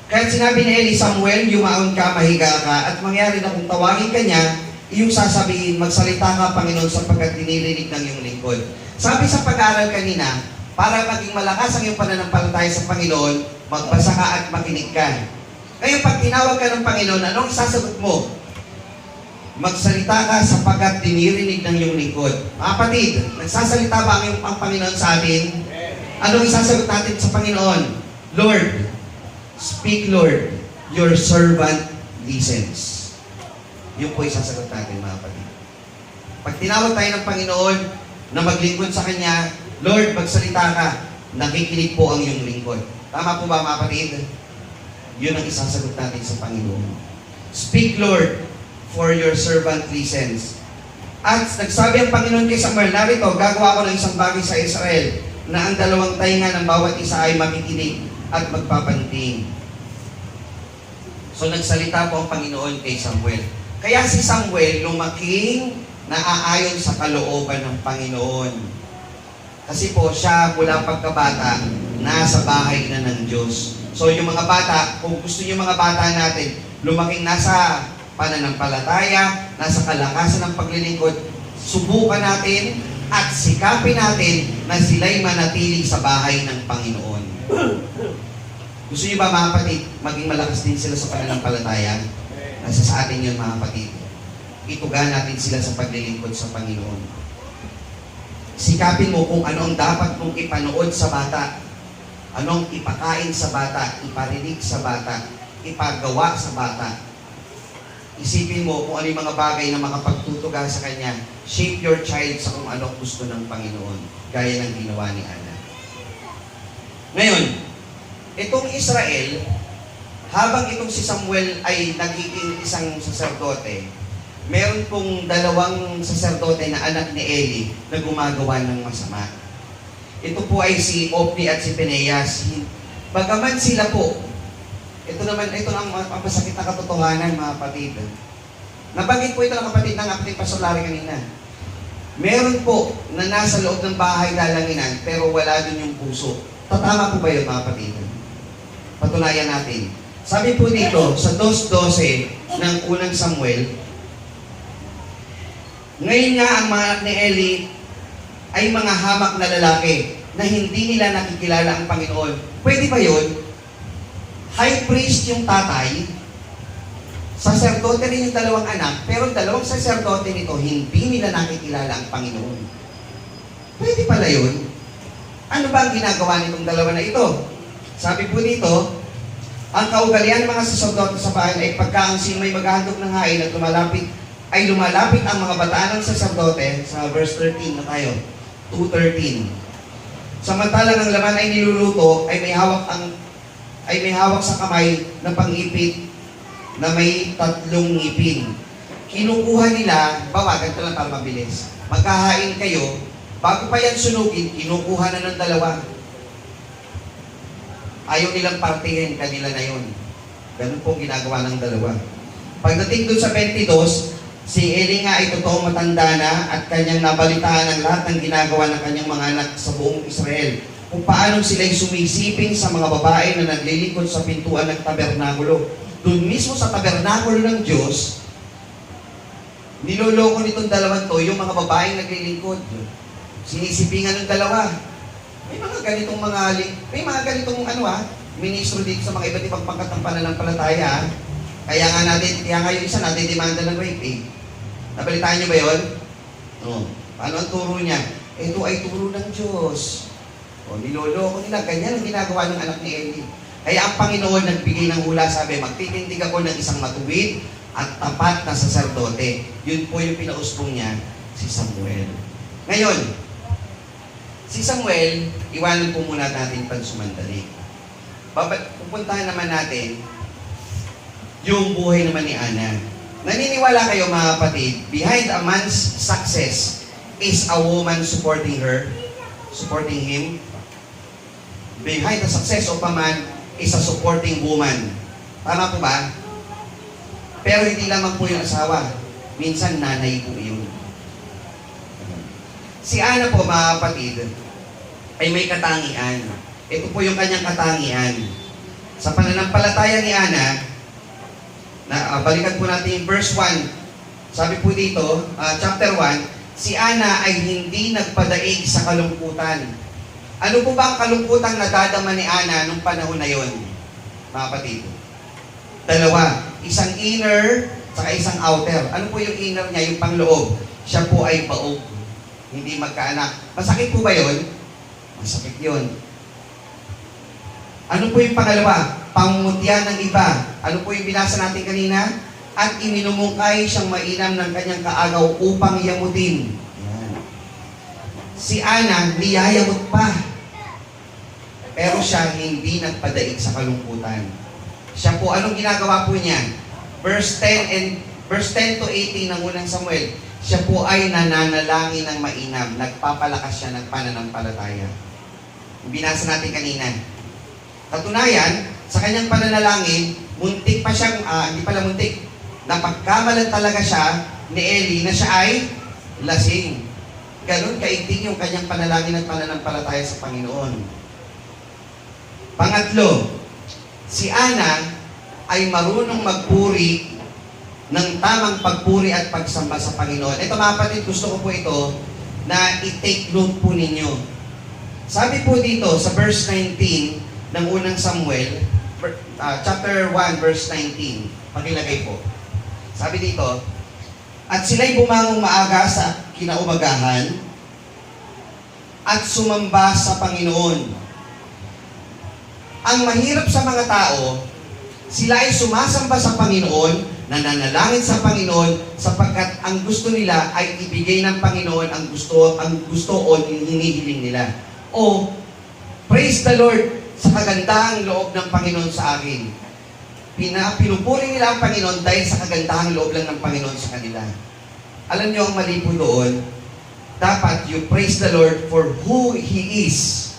Kaya sinabi ni Eli, Samuel, yumaon ka, mahiga ka, at mangyari na kung tawagin ka niya, iyong sasabihin, magsalita ka, Panginoon, sapagkat dinirinig ng iyong lingkod. Sabi sa pag-aaral kanina, para maging malakas ang iyong pananampalataya sa Panginoon, magbasa ka at makinig ka. Ngayon, pag tinawag ka ng Panginoon, anong isasagot mo? Magsalita ka sapagkat dinirinig ng iyong lingkod. Mga kapatid, nagsasalita ba ang Panginoon sa atin? Anong isasagot natin sa Panginoon? Lord, speak Lord, your servant listens. Yun po isasagot natin, mga kapatid. Pag tinawag tayo ng Panginoon na maglingkod sa Kanya, Lord, magsalita ka, nakikinig po ang iyong lingkod. Tama po ba, mga kapatid? Yun ang isasagot natin sa Panginoon. Speak, Lord, for your servant listens. At nagsabi ang Panginoon kay Samuel, narito, gagawa ko ng isang bagay sa Israel, na ang dalawang tainga ng bawat isa ay makikinig at magpapanting. So nagsalita po ang Panginoon kay Samuel. Kaya si Samuel lumaking naaayon sa kalooban ng Panginoon. Kasi po siya mula pagkabata, nasa bahay na ng Diyos. So yung mga bata, kung gusto yung mga bata natin, lumaking nasa pananampalataya, nasa kalakasan ng paglilingkod, subukan natin at sikapin natin na sila'y manatili sa bahay ng Panginoon. Gusto niyo ba, mga kapatid, maging malakas din sila sa pananampalataya? Nasa sa atin yun, mga kapatid. Itugan natin sila sa paglilingkod sa Panginoon. Sikapin mo kung ano ang dapat mong ipanood sa bata. Anong ipakain sa bata, iparinig sa bata, ipagawa sa bata. Isipin mo kung ano yung mga bagay na makapagtutuga sa kanya. Shape your child sa kung ano gusto ng Panginoon, gaya ng ginawa ni Ana. Ngayon, itong Israel, habang itong si Samuel ay nagiging isang saserdote, meron pong dalawang saserdote na anak ni Eli na gumagawa ng masama. Ito po ay si Ofni at si Phinehas. Bagaman sila po, ito ang masakit na katotohanan, mga kapatid. Nabanggit po ito ng kapatid ng ating pasolari kanina. Meron po na nasa loob ng bahay dalanginan, pero wala dun yung puso. Tatama po ba yun, mga kapatid? Patunayan natin. Sabi po dito, sa 2:12 ng unang Samuel, ngayon nga ang mga anak ni Eli ay mga hamak na lalaki na hindi nila nakikilala ang Panginoon. Pwede ba yun? High priest yung tatay, saserdote rin yung dalawang anak, pero dalawang saserdote nito, hindi nila nakikilala ang Panginoon. Pwede pala yun. Ano ba ang ginagawa nitong dalawa na ito? Sabi po dito, ang kaugalian ng mga saserdote sa bayan ay pagka ang sino may maghahandog ng hain at lumalapit ang mga bataan ng saserdote, sa verse 13 na tayo, 2:13. Samantalang ang laman ay niluluto, ay may hawak sa kamay na pangipit na may 3 ngipin. Kinukuha nila, bawagan ko lang para mabilis. Magkahain kayo, bago pa yan sunugin, kinukuha na ng dalawa. Ayaw nilang partihin, kanila na yun. Ganun pong ginagawa ng dalawa. Pagdating dun sa 22, si Eli nga ay totoong matanda na at kanyang nabalitaan ang lahat ng ginagawa ng kanyang mga anak sa buong Israel. Kung paano sila'y sumisiping sa mga babae na naglilingkod sa pintuan ng tabernakulo. Doon mismo sa tabernakulo ng Diyos, niloloko nitong dalawang to yung mga babaeng naglilingkod. Sinisipingan ng dalawa. May mga ganitong ministro dito sa mga iba't ibang pangkat ng pananampalataya. Kaya nga yung isa nadidemanda ng rape eh. Nabalitaan niyo ba yun? No. Paano ang turo niya? Ito ay turo ng Diyos. Niloloko nila. Ganyan ang ginagawa ng anak ni Eli. Kaya ang Panginoon nagbigay ng hula, sabi, magtitindig ako ng isang matuwid at tapat na saserdote. Yun po yung pinausbong niya, si Samuel. Ngayon, si Samuel, iwanan po muna natin pansumandali. Pupuntahan naman natin yung buhay naman ni Ana. Naniniwala kayo mga kapatid, behind a man's success is a woman supporting him. Behind the success of a man is a supporting woman. Tama po ba? Pero hindi lamang po yung asawa. Minsan nanay po yun. Si Ana po mga kapatid, ay may katangian. Ito po yung kanyang katangian. Sa pananampalataya ni Ana, balikan po natin yung verse 1. Sabi po dito, chapter 1, si Ana ay hindi nagpadaig sa kalungkutan. Ano po ba ang kalungkutang nadadama ni Ana nung panahon na yon, mga kapatid? Dalawa. Isang inner, saka isang outer. Ano po yung inner niya, yung pangloob? Siya po ay baog. Hindi magkaanak. Masakit po ba yon? Masakit yun. Ano po yung pangalawa? Pangmutya ng iba. Ano po yung binasa natin kanina? At iminumungkay siyang mainam ng kanyang kaagaw upang yamutin. Yan. Si Ana, niyayamot pa. Pero siya hindi nagpadaig sa kalungkutan. Siya po, anong ginagawa po niya? Verse 10 to 18 ng unang Samuel, siya po ay nananalangin ng mainam. Nagpapalakas siya ng pananampalataya. Binasa natin kanina. Katunayan, sa kanyang pananalangin, muntik pa siyang, hindi pala muntik, napagkamalan talaga siya ni Eli na siya ay lasing. Ganun kaigting yung kanyang panalangin at pananampalataya sa Panginoon. Pangatlo, si Ana ay marunong magpuri ng tamang pagpuri at pagsamba sa Panginoon. Ito mga kapatid, gusto ko po ito na i-take note po ninyo. Sabi po dito sa verse 19 ng unang Samuel, chapter 1, verse 19. Pakilagay po. Sabi dito, at sila'y bumangong maaga sa kinaumagahan at sumamba sa Panginoon. Ang mahirap sa mga tao, sila ay sumasamba sa Panginoon, nananalangin sa Panginoon, sapagkat ang gusto nila ay ibigay ng Panginoon ang gusto o hinihiling nila. O, praise the Lord sa kagandahang loob ng Panginoon sa akin. Pinupuri nila ang Panginoon dahil sa kagandahang loob lang ng Panginoon sa kanila. Alam niyo ang mali po doon, dapat you praise the Lord for who He is.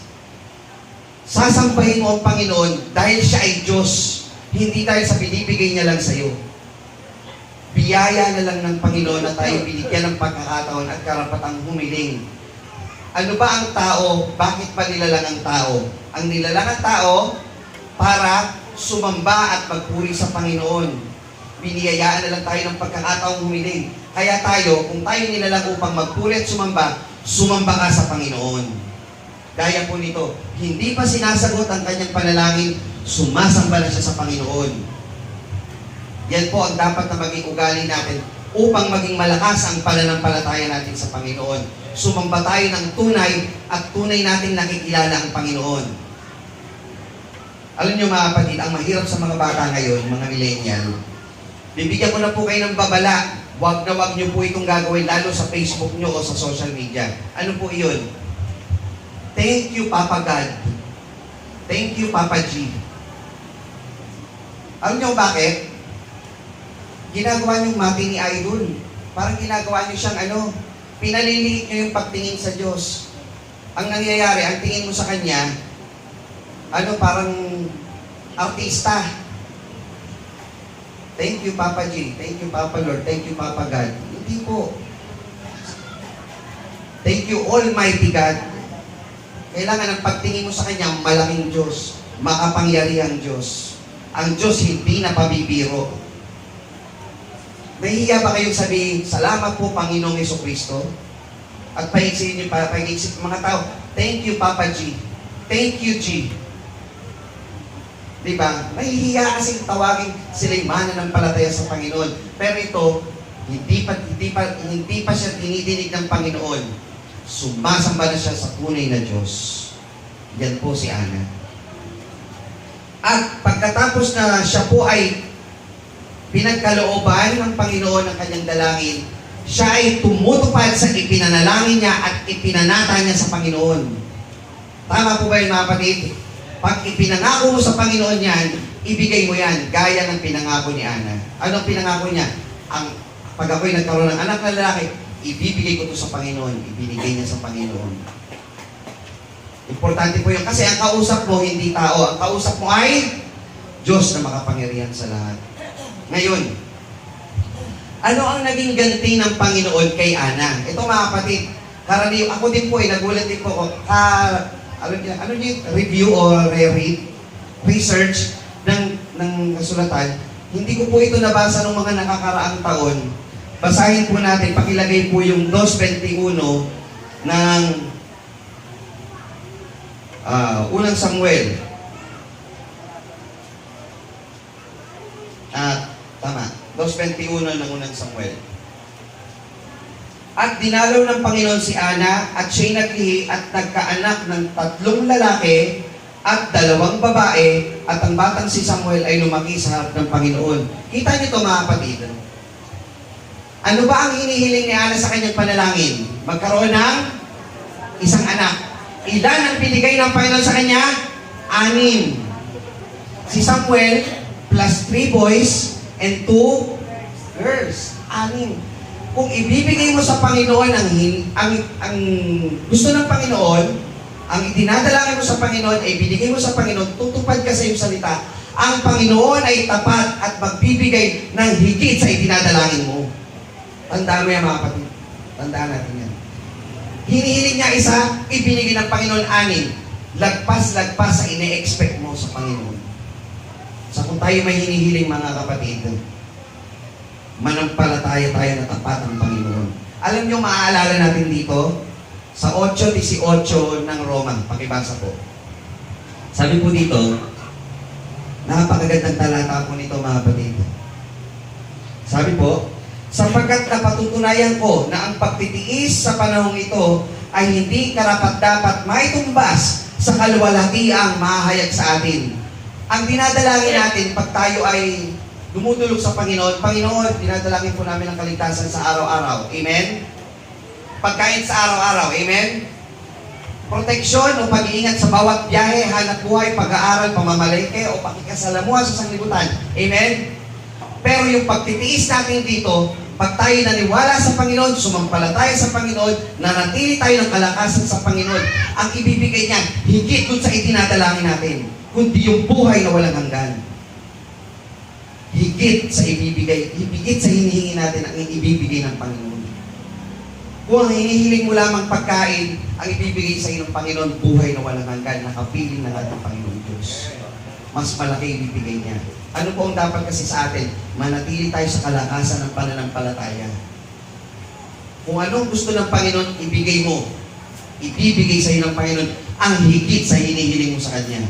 Sasambahin mo ang Panginoon dahil siya ay Diyos, hindi dahil sa binibigay niya lang sa iyo. Biyaya na lang ng Panginoon na tayo binigyan ng pagkakataon at karapatang humiling. Ano ba ang tao? Bakit pa nilalang ang tao? Ang nilalang ang tao para sumamba at magpuri sa Panginoon. Biniyayaan na lang tayo ng pagkakataong humiling. Kaya tayo, kung tayo nilalang upang magpuri at sumamba ka sa Panginoon. Gaya po nito, hindi pa sinasagot ang kanyang panalangin, sumasamba na siya sa Panginoon. Yan po ang dapat na maging ugali natin upang maging malakas ang pananampalataya natin sa Panginoon. Sumamba tayo ng tunay at tunay natin nakikilala ang Panginoon. Alam niyo mga kapatid, ang mahirap sa mga bata ngayon, mga millennial, bibigyan ko na po kayo ng babala. Wag na wag niyo po itong gagawin, lalo sa Facebook niyo o sa social media. Ano po iyon? Thank you, Papa God. Thank you, Papa G. Alam niyo bakit? Ginagawa niyong mati ni Idol. Parang ginagawa niyo siyang pinaliliit niyo yung pagtingin sa Diyos. Ang nangyayari, ang tingin mo sa Kanya, parang artista. Thank you, Papa G. Thank you, Papa Lord. Thank you, Papa God. Hindi po. Thank you, Almighty God. Kailangan ang pagtingin mo sa Kanya, malaking Diyos, makapangyarihang Diyos. Ang Diyos hindi na pabibiro. Nahihiya ba kayong sabihin, salamat po, Panginoong Jesucristo? At paigsiin niyo, paigsiin mga tao, thank you, Papa G. Thank you, G. Diba? Nahihiya kasing tawagin sila'y mananampalataya sa Panginoon. Pero ito, hindi pa siya dinidinig ng Panginoon. Sumasamba na siya sa tunay na Diyos. Yan po si Ana. At pagkatapos na siya po ay pinagkalooban ng Panginoon ng kanyang dalangin, siya ay tumutupad sa ipinanalangin niya at ipinanata niya sa Panginoon. Tama po ba yun mga kapatid? Pag ipinangako mo sa Panginoon yan, ibigay mo yan, gaya ng pinangako ni Ana. Anong pinangako niya? Pag ako'y nagkaroon ng anak na lalaki, ibibigay ko ito sa Panginoon. Ibinigay niya sa Panginoon. Importante po yun. Kasi ang kausap mo, hindi tao. Ang kausap mo ay Diyos na makapangyarihan sa lahat. Ngayon, ano ang naging ganti ng Panginoon kay Ana? Ito mga kapatid, ako din po nagulat din po ako. Review or research ng kasulatan. Hindi ko po ito nabasa ng mga nakakaraang taon. Basahin po natin, pakilagay po yung 2:21 ng unang Samuel. Tama. 2:21 ng unang Samuel. At dinalaw ng Panginoon si Ana at siya'y naglihi at nagkaanak ng 3 lalaki at 2 babae at ang batang si Samuel ay lumaki sa harap ng Panginoon. Kita niyo ito mga kapatid. Ano ba ang hinihiling ni Ana sa kanyang panalangin? Magkaroon ng isang anak. Ilan ang binigay ng Panginoon sa kanya? 6. Si Samuel plus 3 boys and 2 girls. 6. Kung ibibigay mo sa Panginoon ang gusto ng Panginoon, ang idinadalangin mo sa Panginoon ay binigay mo sa Panginoon, tutupad ka sa iyong salita, ang Panginoon ay tapat at magbibigay ng higit sa idinadalangin mo. Tandaan mo yan mga kapatid. Tandaan natin yan. Hinihiling niya isa, ibinigay ng Panginoon 6. Lagpas sa ine-expect mo sa Panginoon. Sa kung tayo may hinihiling mga kapatid, manampalataya tayo na tapat ang Panginoon. Alam niyo, maaalala natin dito, sa 8:18 ng Roma, pakibasa po. Sabi po dito, napakagandang talata po nito mga kapatid. Sabi po, sapagkat napatutunayan ko na ang pagtitiis sa panahong ito ay hindi karapat-dapat maitumbas sa kaluwalhatiang mahayag sa atin. Ang dinadalangin natin pag tayo ay dumudulog sa Panginoon, Panginoon, dinadalangin po namin ang kaligtasan sa araw-araw. Amen? Pagkain sa araw-araw. Amen? Proteksyon o pag-iingat sa bawat biyahe, hanap buhay, pag-aaral, pamamalengke, o pakikasalamuha sa sanglibutan. Amen? Pero yung pagtitiis natin dito, pag tayo naniwala sa Panginoon, sumampalataya sa Panginoon, nanatili tayo ng kalakasan sa Panginoon, ang ibibigay niya, higit dun sa itinadalangin natin, kundi yung buhay na walang hanggan. Higit sa hinihingi natin ang ibibigay ng Panginoon. Kung ang hinihiling mo lamang pagkain, ang ibibigay sa iyo ng Panginoon, buhay na walang hanggan, nakapiling na lahat ng Panginoon Diyos. Mas malaki ibibigay niya. Ano po ang dapat kasi sa atin? Manatili tayo sa kalakasan ng pananampalataya. Kung anong gusto ng Panginoon, ibigay mo. Ibibigay sa iyo ng Panginoon ang higit sa hinihiling mo sa Kanya.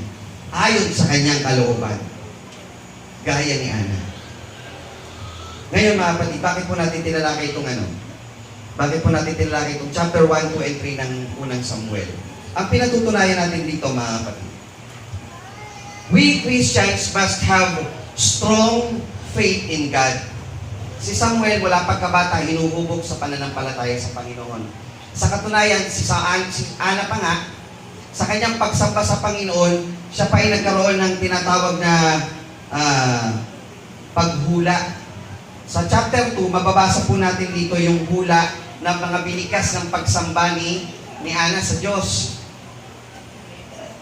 ayon sa kanyang kalooban. Gaya ni Ana. Ngayon mga kapatid, bakit po natin tinalakay itong Bakit po natin tinalakay itong chapter 1, 2, and 3 ng unang Samuel? Ang pinatutunayan natin dito mga kapatid, we Christians must have strong faith in God. Si Samuel, wala pagkabata, hinuhubog sa pananampalataya sa Panginoon. Sa katunayan, si Ana pa nga, sa kanyang pagsamba sa Panginoon, siya pa ay nagkaroon ng tinatawag na paghula. Sa chapter 2, mababasa po natin dito yung hula ng mga binikas ng pagsamba ni Ana sa Diyos.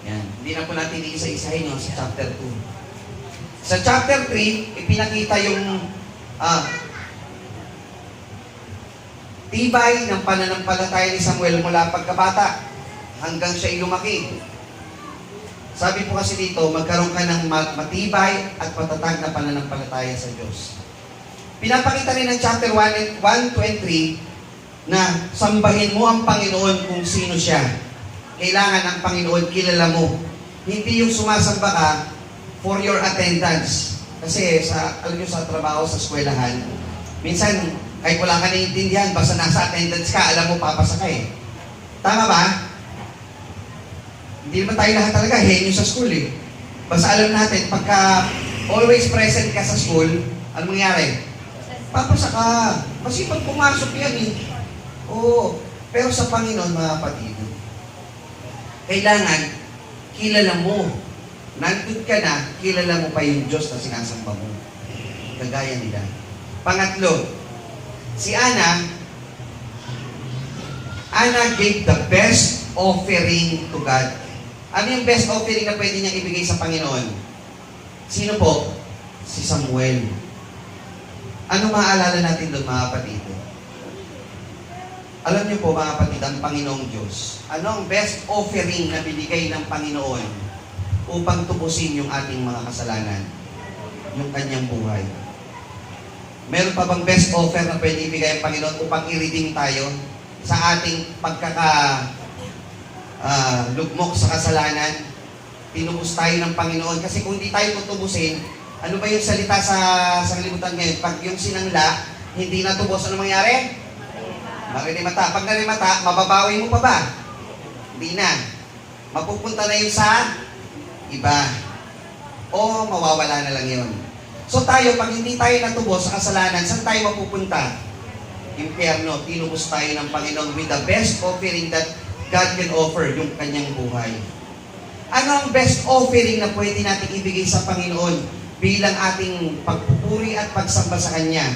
Yan. Hindi na po natin iisa-isahin sa chapter 2. Sa chapter 3, ipinakita yung tibay ng pananampalataya ni Samuel mula pagkabata hanggang siya ay lumaki. Sabi po kasi dito, magkaroon ka ng matibay at patatag na pananampalataya sa Diyos. Pinapakita rin ng chapter 1, 2, and 3 na sambahin mo ang Panginoon kung sino siya. Kailangan ang Panginoon kilala mo. Hindi yung sumasamba ka for your attendance. Kasi alam nyo sa trabaho, sa eskwelahan, minsan kahit wala ka naiintindihan, basta nasa attendance ka, alam mo papasa ka eh. Tama ba? Hindi naman tayo lahat talaga henyo sa school eh. Basta alam natin, pagka always present ka sa school, ano mangyari? Papasa ka. Masipag pumasok yan eh. Oo. Pero sa Panginoon, mga kapatid, kailangan, kilala mo. Nandun ka na, kilala mo pa yung Diyos na sinasamba mo. Kagaya nila. Pangatlo, si Ana gave the best offering to God. Ano yung best offering na pwede niyang ibigay sa Panginoon? Sino po? Si Samuel. Ano maaalala natin doon, mga kapatid? Alam niyo po, mga kapatid, ang Panginoong Diyos, ano ang best offering na binigay ng Panginoon upang tubusin yung ating mga kasalanan? Yung kanyang buhay. Meron pa bang best offer na pwede ibigay ang Panginoon upang i-redeem tayo sa ating lugmok sa kasalanan? Tinubos tayo ng Panginoon. Kasi kung di tayo tutubusin, ano ba yung salita sa sanglibutan ngayon? Pag yung sinangla, hindi natubos, ano mangyari? Marinimata. Pag narimata, mababawi mo pa ba? Hindi na. Mapupunta na yun sa iba. O mawawala na lang yun. So tayo, pag hindi tayo natubos sa kasalanan, saan tayo mapupunta? Impyerno. Tinubos tayo ng Panginoon with the best offering that God can offer, yung kanyang buhay. Ano ang best offering na pwede natin ibigay sa Panginoon bilang ating pagpupuri at pagsamba sa Kanya?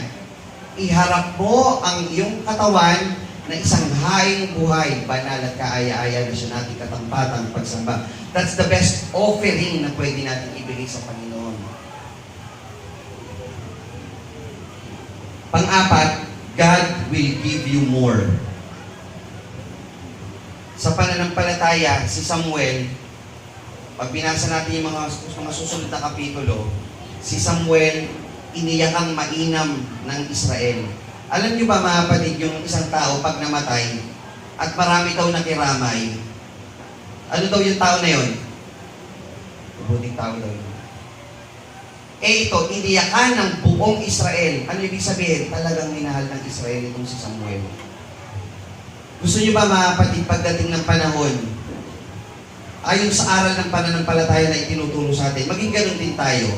Iharap mo ang iyong katawan na isang haing buhay, banal at kaaya-aya na siya nating katampatang pagsamba. That's the best offering na pwede natin ibigay sa Panginoon. Pang-apat, God will give you more. Sa pananampalataya, si Samuel, pag binasa natin yung mga susunod na kapitulo, si Samuel, iniyakang mainam ng Israel. Alam niyo ba, mga kapatid, yung isang tao pag namatay at marami daw nakiramay, ano daw yung tao na yun? Mabuting tao daw yun. Ito, iniyakan ng buong Israel. Ano ibig sabihin? Talagang minahal ng Israel itong si Samuel. Gusto niyo ba, mga kapatid, pagdating ng panahon, ayon sa aral ng pananampalataya na itinuturo sa atin, maging ganun din tayo.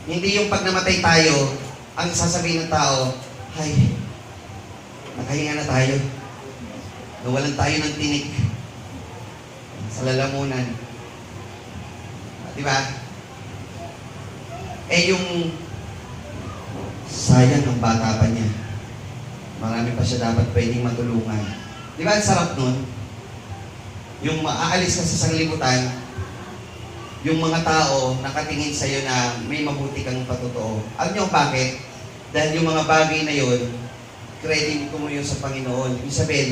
Hindi yung pag namatay tayo, ang sasabihin ng tao, ay, nakahinga na tayo. Nawalan tayo ng tinik sa lalamunan. Di ba? Yung sayang ang bata pa niya. Marami pa siya dapat pwedeng matulungan. Di ba ang sarap nun? Yung maaalis ka sa sanglibutan, yung mga tao nakatingin sa'yo na may mabuti kang patotoo. Alam niyo bakit? Dahil yung mga bagay na yun, credit ko mo yun sa Panginoon. Ibig sabihin,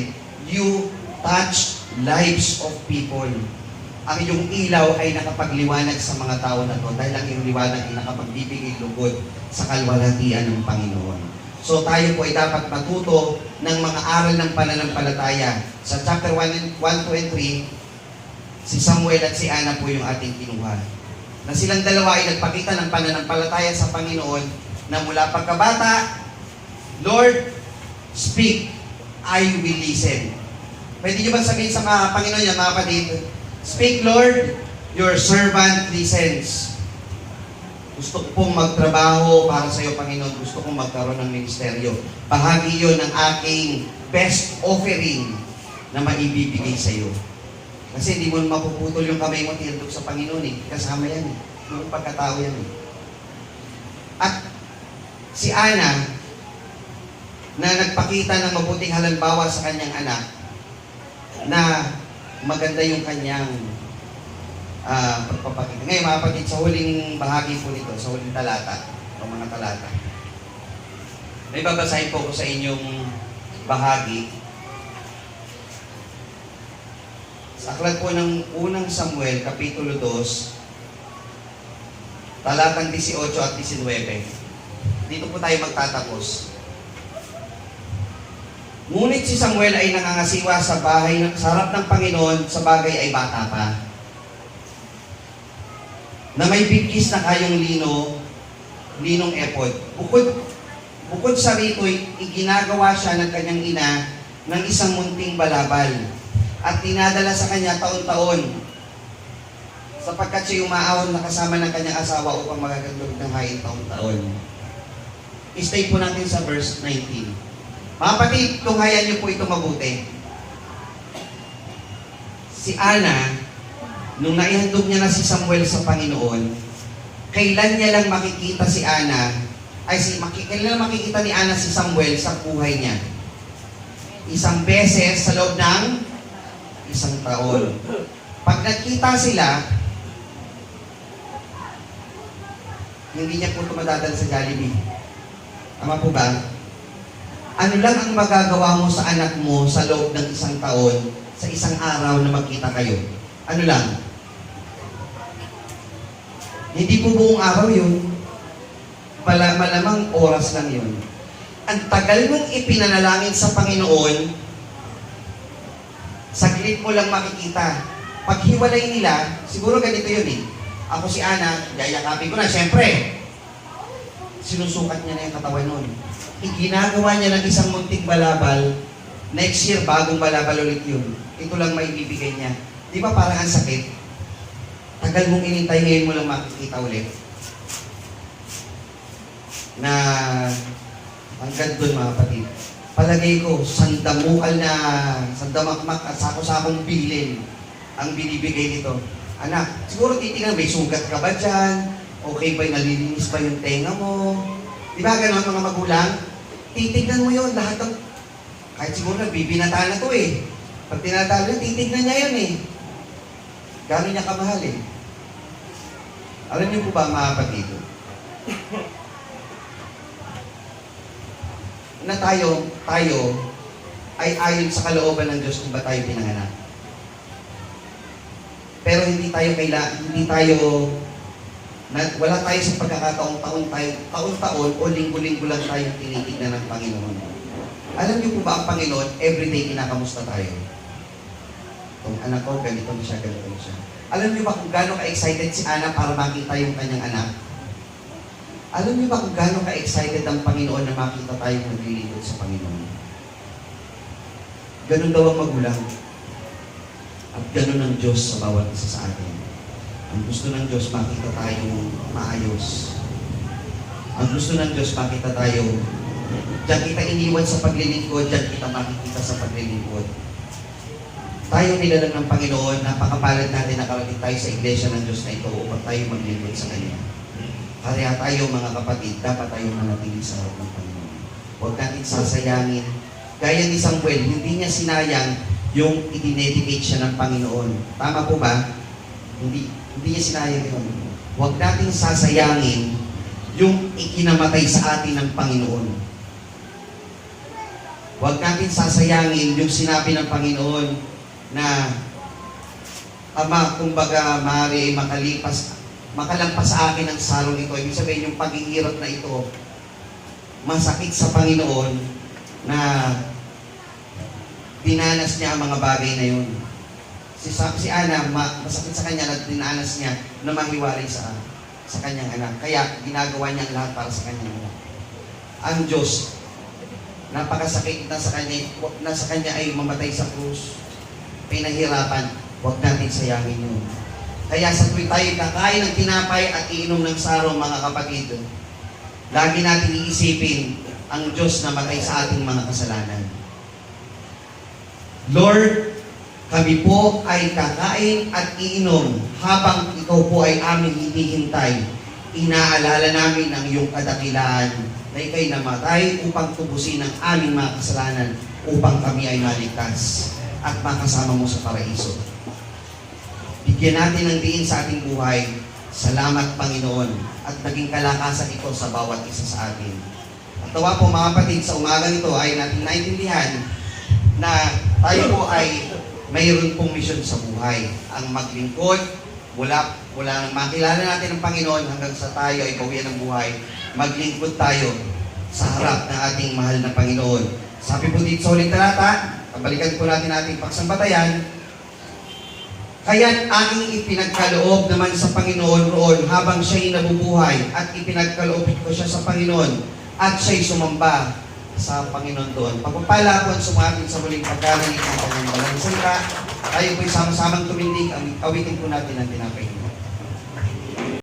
you touch lives of people. Ang iyong ilaw ay nakapagliwanag sa mga tao na to dahil ang iyong liwanag ay nakapagbibigay lugod sa kalwalhatian ng Panginoon. So tayo po ay dapat matuto ng mga aral ng pananampalataya. Sa chapter 1, 2, and 3, Si Samuel at si Ana po yung ating kinuha. Na silang dalawa ay nagpakita ng pananampalataya sa Panginoon na mula pagkabata, Lord, speak, I will listen. Pwede niyo ba sabihin sa mga Panginoon yan, mga kapatid? Speak, Lord, your servant listens. Gusto ko pong magtrabaho para sa iyo, Panginoon. Gusto kong magkaroon ng ministeryo. Bahagi yun ng aking best offering na maibibigay sa iyo. Kasi hindi mo mapuputol yung kamay mo tindog sa Panginoon eh. Kasama yan eh. Yung pagkatao yan eh. At si Ana, na nagpakita ng mabuting halimbawa sa kanyang anak, na maganda yung kanyang pagpapakita. Ngayon mga kapatid, sa huling bahagi po nito, sa huling talata, o mga talata, may babasahin po ko sa inyong bahagi. Sa aklat po ng unang Samuel, Kapitulo 2, talatang 18 at 19. Dito po tayo magtatapos. Ngunit si Samuel ay nangangasiwa sa bahay sa harap ng Panginoon, sa bagay ay bata pa. Na may bigkis na kayong linong epod. Bukod sa rito, iginagawa siya ng kanyang ina ng isang munting balabal at tinadala sa kanya taon-taon sapagkat siya umaahon na kasama ng kanyang asawa upang magagandog ng hain taon-taon. Stay po natin sa verse 19. Mga kapatid, tunghayan niyo po ito mabuti. Si Ana, nung naihandog niya na si Samuel sa Panginoon, kailan niya lang makikita si Ana, kailan lang makikita ni Ana si Samuel sa buhay niya? Isang beses sa loob ng isang taon. Pag nagkita sila, hindi niya po ito madadala sa Jollibee. Tama po ba? Ano lang ang magagawa mo sa anak mo sa loob ng isang taon, sa isang araw na magkita kayo? Ano lang? Hindi po buong araw yun. Malamang oras lang yun. Ang tagal mong ipinanalangin sa Panginoon, saglit mo lang makikita. Pag hiwalay nila, siguro ganito yun eh. Ako si Ana, yayakapin ko na. Siyempre, sinusukat niya na yung katawan nun. Iginagawa niya ng isang munting balabal. Next year, bagong balabal ulit yun. Ito lang may ibibigay niya. Di ba parang ang sakit? Tagal mong inintay, ngayon mo lang makikita ulit. Na hanggang doon mga kapatid. Palagay ko, sandamukal na, sandamakmak at sako-sakong bilin ang binibigay nito. Anak, siguro titingnan, may sugat ka ba dyan? Okay ba, nalilinis ba yung tenga mo? Di ba gano'n mga magulang? Titignan mo yun, lahat ng, kahit siguro bibinataan na to eh. Pag tinatawag niya, titignan niya yun eh. Gano'n niya kamahal eh. Alam niyo po ba mga kapatid? Na tayo ay ayon sa kalooban ng Diyos kung ba tayo pinanganak. Pero wala tayo sa pagkakataong taon-taon o linggo-linggo lang tayo tinitignan ng Panginoon. Alam niyo po ba ang Panginoon, everyday kinakamusta tayo? Kung anak ko, ganito na siya, ganito na siya. Alam niyo ba kung gaano ka-excited si Ana para makita yung kanyang anak? Alam niyo ba kung gaano ka-excited ang Panginoon na makita tayong naglilingkod sa Panginoon? Ganun daw ang magulang. At ganun ang Diyos sa bawat isa sa atin. Ang gusto ng Diyos, makita tayong maayos. Ang gusto ng Diyos, makita tayo. Diyan kita iniwan sa paglilingkod, diyan kita makikita sa paglilingkod. Tayo nilalang ng Panginoon, napakapalad natin na karating tayo sa iglesia ng Diyos na ito upang tayo maglingkod sa Kanya. Kaya tayo mga kapatid, dapat tayo manatili sa harap ng Panginoon. Huwag natin sasayangin. Gaya ni Samuel, hindi niya sinayang yung idinedicate siya ng Panginoon. Tama po ba? Hindi niya sinayang yun. Huwag natin sasayangin yung ikinamatay sa atin ng Panginoon. Huwag natin sasayangin yung sinabi ng Panginoon na Ama, kumbaga, maaari makalampas sa akin ang sarong ito. Ibig sabihin, yung paghihirap na ito, masakit sa Panginoon na dinanas niya ang mga bagay na yun. si Ana, masakit sa kanya na dinanas niya na mahiwalay sa kanyang anak. Kaya ginagawa niya ang lahat para sa kanyang anak. Ang Diyos, napakasakit na sa kanya ay mamatay sa krus. Pinahirapan, huwag natin sayangin yun. Kaya sa tuwing tayo kakain ng tinapay at iinom ng sarong, mga kapatid, lagi natin iisipin ang Diyos na matay sa ating mga kasalanan. Lord, kami po ay kakain at iinom habang ikaw po ay aming hinihintay. Inaalala namin ang iyong kadakilaan na ikay namatay upang tubusin ang aming mga kasalanan upang kami ay maligtas at makasama mo sa paraiso. Bigyan natin ng diin sa ating buhay. Salamat, Panginoon, at naging kalakasan ito sa bawat isa sa atin. At tawa po mga kapatid, sa umagang ito ay natin naintindihan na tayo po ay mayroon pong misyon sa buhay. Ang maglingkod, mula nang makilala natin ang Panginoon hanggang sa tayo ay bawian ng buhay, maglingkod tayo sa harap ng ating mahal na Panginoon. Sabi po dito sa uling talata, pabalikan po natin ating pagsambatayan, kaya't aking ipinagkaloob naman sa Panginoon roon habang siya'y nabubuhay at ipinagkaloob ko siya sa Panginoon at siya'y sumamba sa Panginoon doon. Pagpapala po ang sumatin sa muling pagkaranig ng kanyang balang salita. Tayo po'y sama-samang tumindig, awitin po natin ang tinapay.